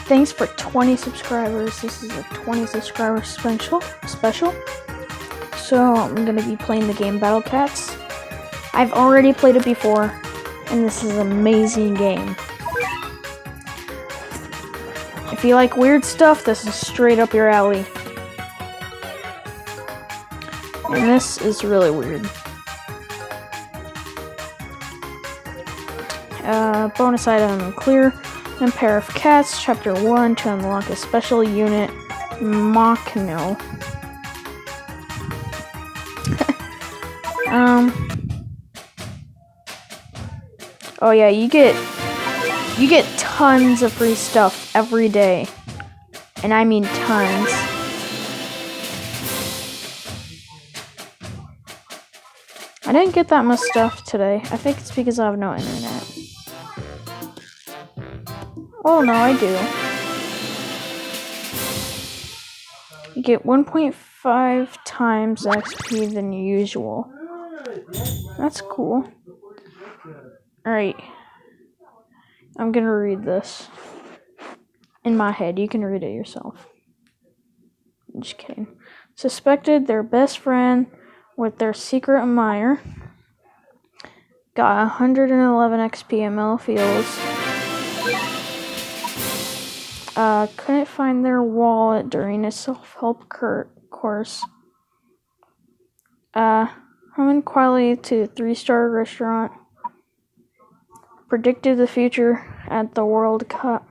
Thanks for 20 subscribers. This is a 20 subscriber special. So I'm gonna be playing the game Battle Cats. I've already played it before, and this is an amazing game. If you like weird stuff, this is straight up your alley. And this is really weird. Bonus item, clear a pair of cats, chapter 1, to unlock a special unit, Machno. Oh yeah, you get tons of free stuff every day. And I mean tons. I didn't get that much stuff today. I think it's because I have no internet. Oh no, I do. You get 1.5 times XP than usual. That's cool. Alright. I'm gonna read this. In my head, you can read it yourself. I'm just kidding. Suspected their best friend with their secret admirer. Got 111 XP in Mellow Fields. Couldn't find their wallet during a self-help course. Humming quietly to a 3-star restaurant. Predicted the future at the World Cup.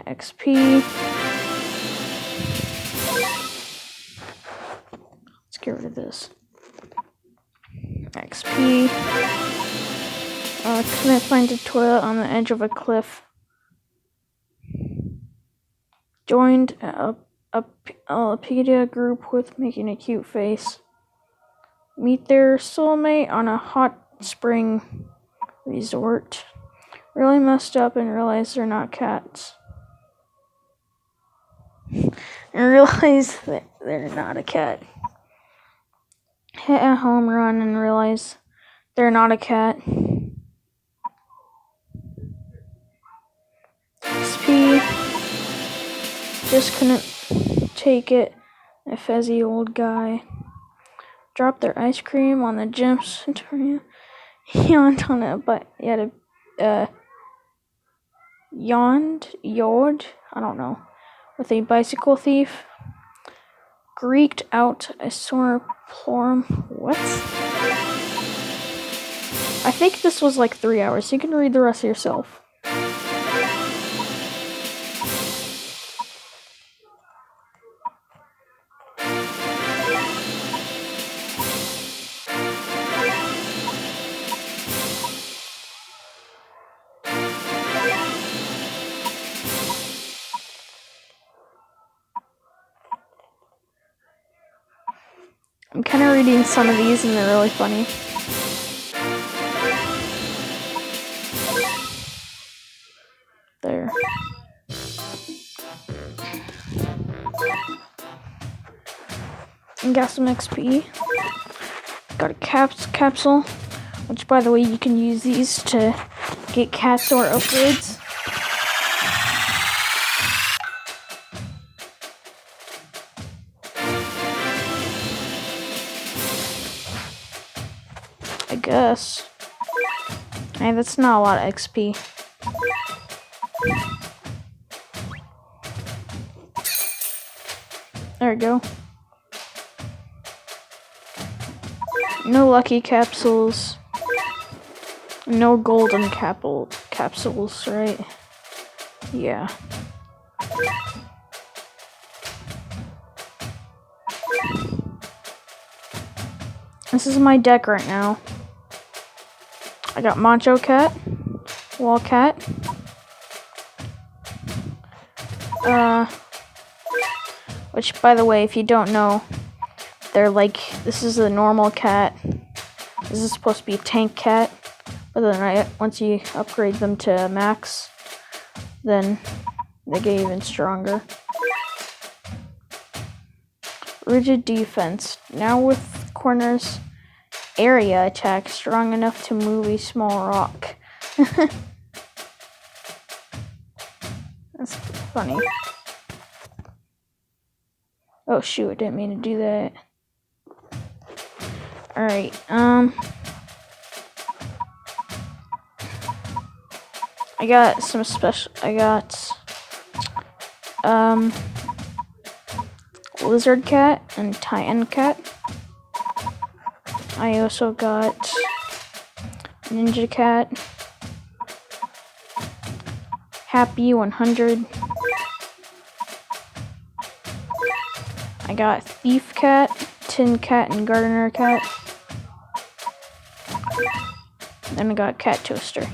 XP. Let's get rid of this. XP. Couldn't find a toilet on the edge of a cliff. Joined a Pedia group with making a cute face. Meet their soulmate on a hot spring resort. Really messed up and realized they're not cats. And realize that they're not a cat. Hit a home run and realize they're not a cat. XP. Just couldn't take it. A fezzy old guy. Dropped their ice cream on the gym center. Yawned on it, but he had a yawed, I don't know, with a bicycle thief. Greeked out a sore plum. What? I think this was like 3 hours. You can read the rest yourself. I'm kind of reading some of these and they're really funny. There. And got some XP. Got a capsule, which by the way, you can use these to get cats or upgrades. I guess. Hey, that's not a lot of XP. There we go. No lucky capsules. No golden capsules, right? Yeah. This is my deck right now. I got Macho Cat, Wall Cat, which by the way, if you don't know, they're like, this is a normal cat. This is supposed to be a tank cat, but then once you upgrade them to max, then they get even stronger. Rigid defense, now with corners. Area attack strong enough to move a small rock. That's funny. Oh shoot, I didn't mean to do that. Alright, I got some special, lizard cat and titan cat. I also got ninja cat, happy 100. I got thief cat, tin cat, and gardener cat. Then I got cat toaster.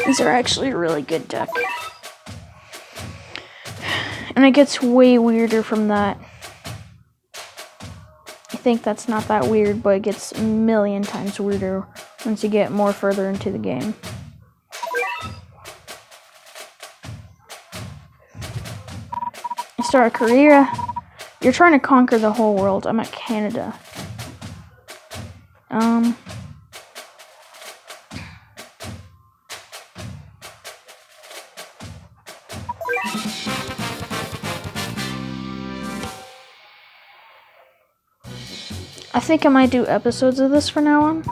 These are actually a really good deck. And it gets way weirder from that. I think that's not that weird, but it gets a million times weirder once you get more further into the game. You start Korea. You're trying to conquer the whole world. I'm at Canada. I think I might do episodes of this from now on.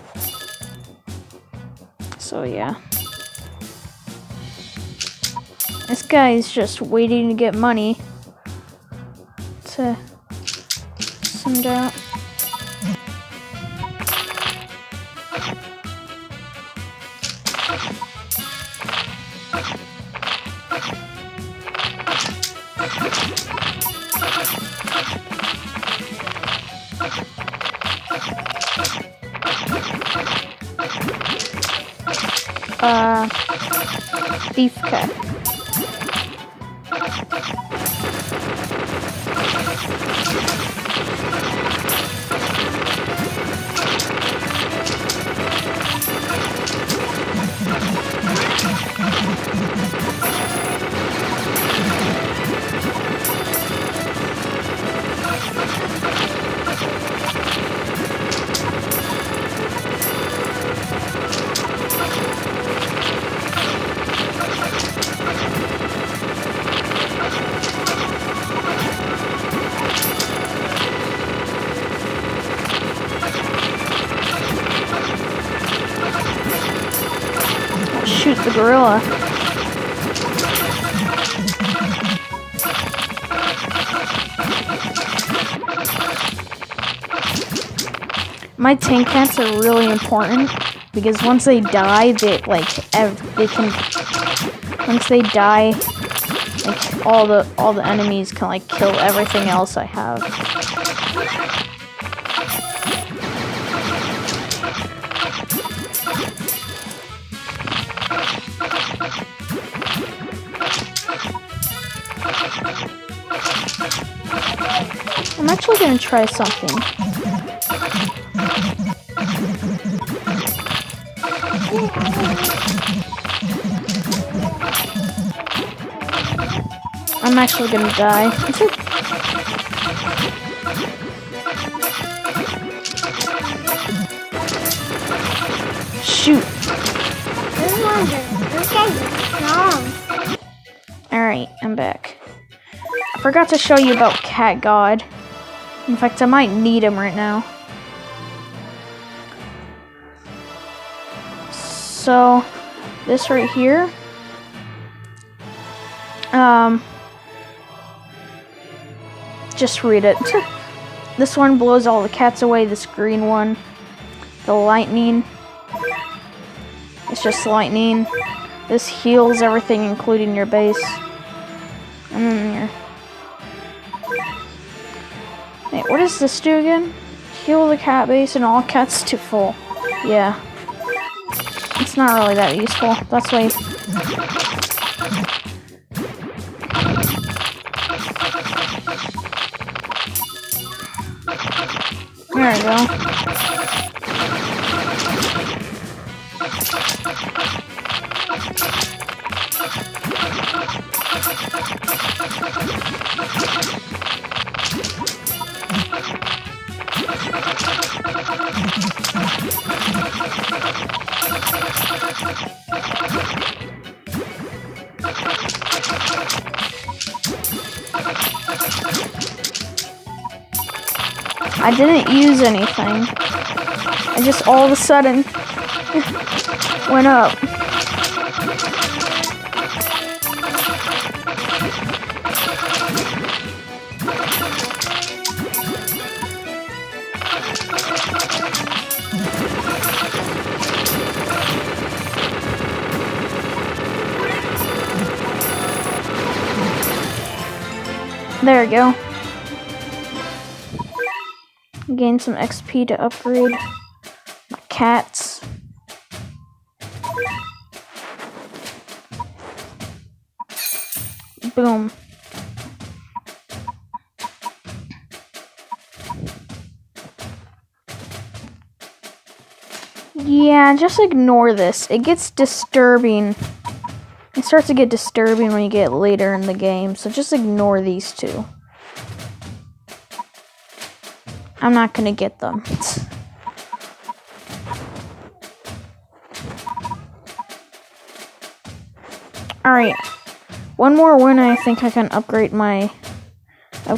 So yeah. This guy's just waiting to get money to send out. Thief cat. Shoot the gorilla. My tank cats are really important because once they die, they can. Once they die, like all the enemies can like kill everything else I have. I'm actually gonna try something. I'm actually gonna die. Shoot. Alright, I'm back. I forgot to show you about Cat God. In fact, I might need him right now. So, this right here. Just read it. This one blows all the cats away, this green one. The lightning. It's just lightning. This heals everything, including your base. And then your... Wait, what does this do again? Heal the cat base and all cats to full. Yeah. It's not really that useful. That's why... There we go. I didn't use anything. I just all of a sudden went up. There we go. Gain some XP to upgrade my cats. Boom. Yeah, just ignore this. It gets disturbing. It starts to get disturbing when you get later in the game, so just ignore these two. I'm not gonna get them. Alright. One more win, I think I can upgrade my my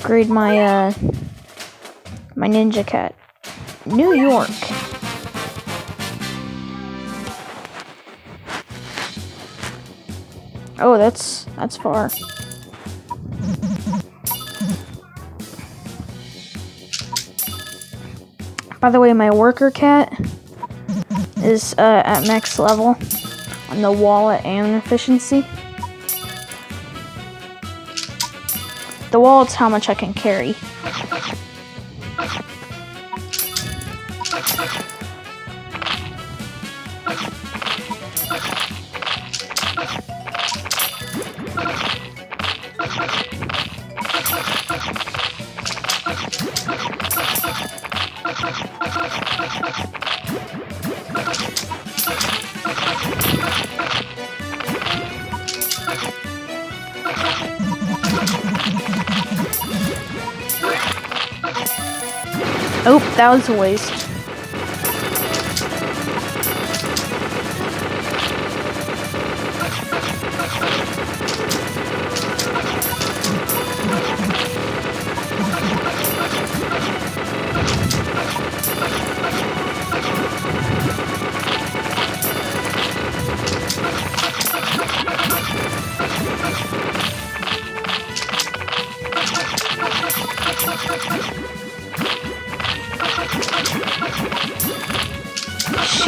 ninja cat. New York. Oh, that's far. By the way, my worker cat is at max level on the wallet and efficiency. The wallet's how much I can carry. Oh, that was a waste.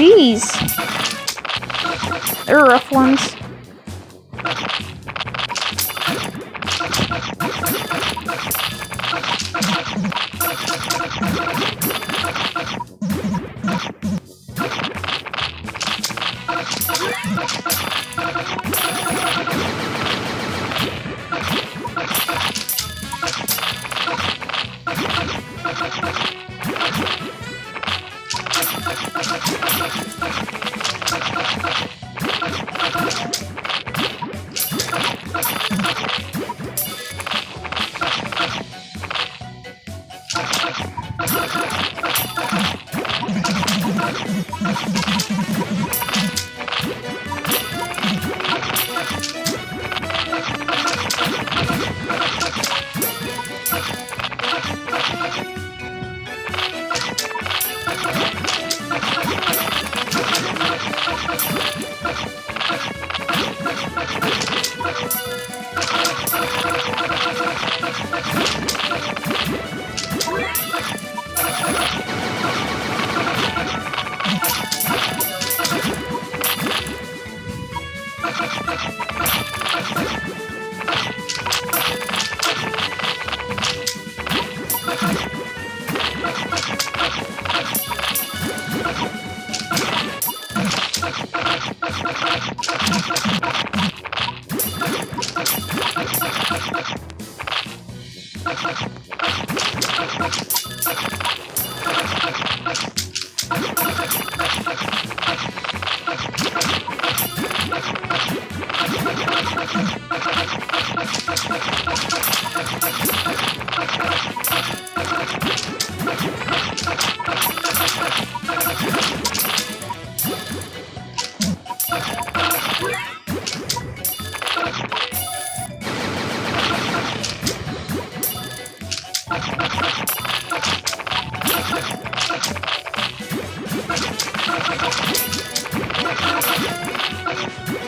Jeez. They're rough ones.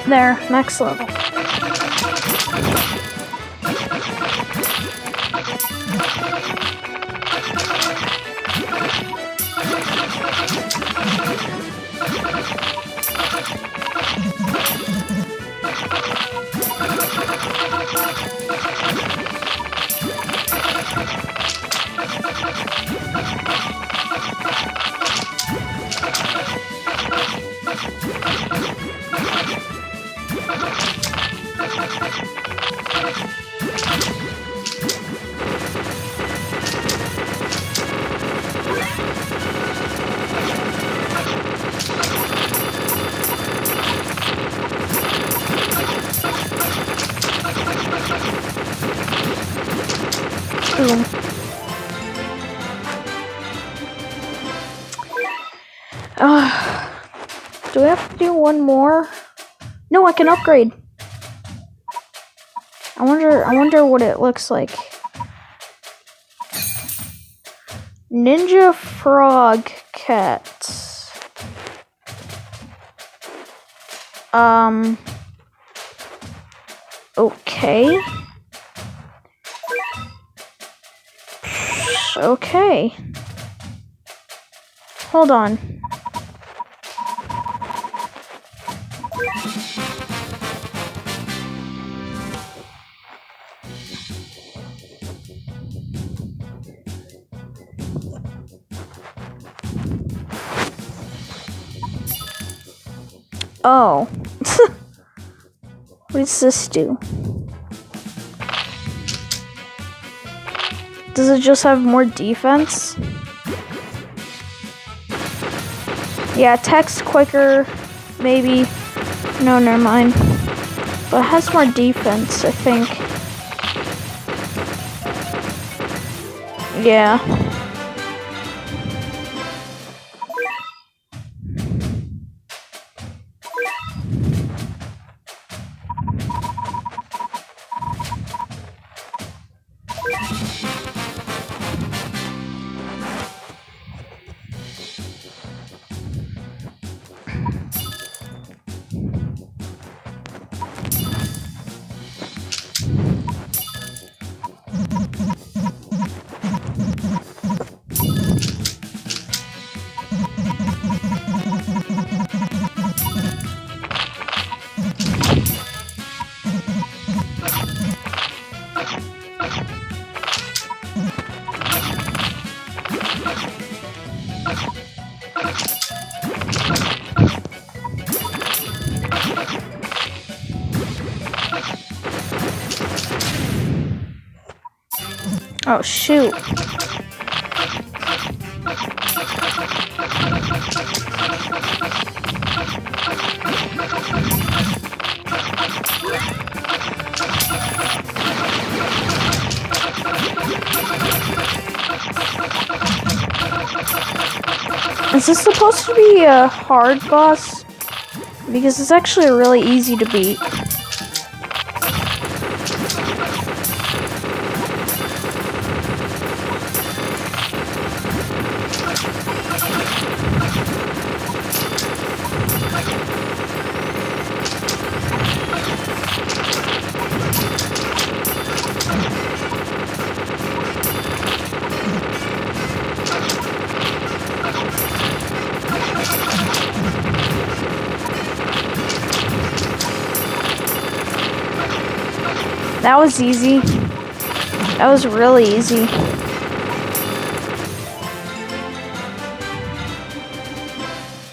There, next level. Boom. Do we have to do one more? No, I can upgrade. I wonder what it looks like. Ninja frog cats. Okay. Okay. Hold on. Oh. What does this do? Does it just have more defense? Yeah, text quicker, maybe. No, never mind. But it has more defense, I think. Yeah. Oh, shoot. Is this supposed to be a hard boss? Because it's actually really easy to beat. That was easy. That was really easy.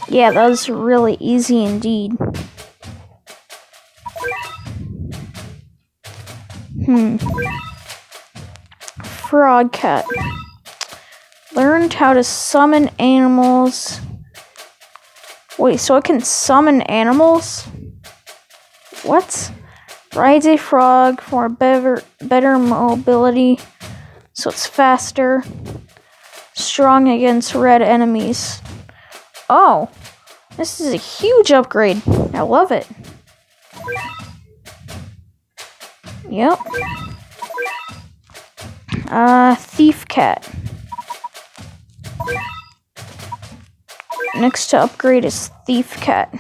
Yeah, that was really easy indeed. Frog cat. Learned how to summon animals. Wait, so I can summon animals? What? Rides a frog for better mobility, so it's faster. Strong against red enemies. Oh, this is a huge upgrade. I love it. Yep. Thief cat. Next to upgrade is thief cat.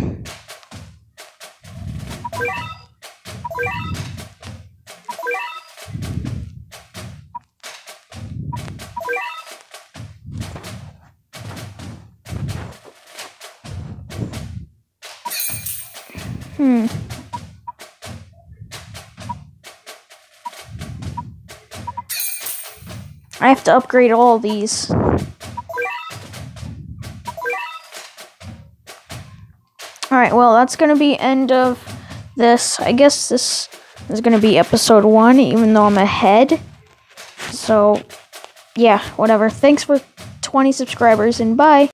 I have to upgrade all these. Alright, well, that's gonna be end of this. I guess this is gonna be episode 1, even though I'm ahead. So, yeah, whatever. Thanks for 20 subscribers, and bye!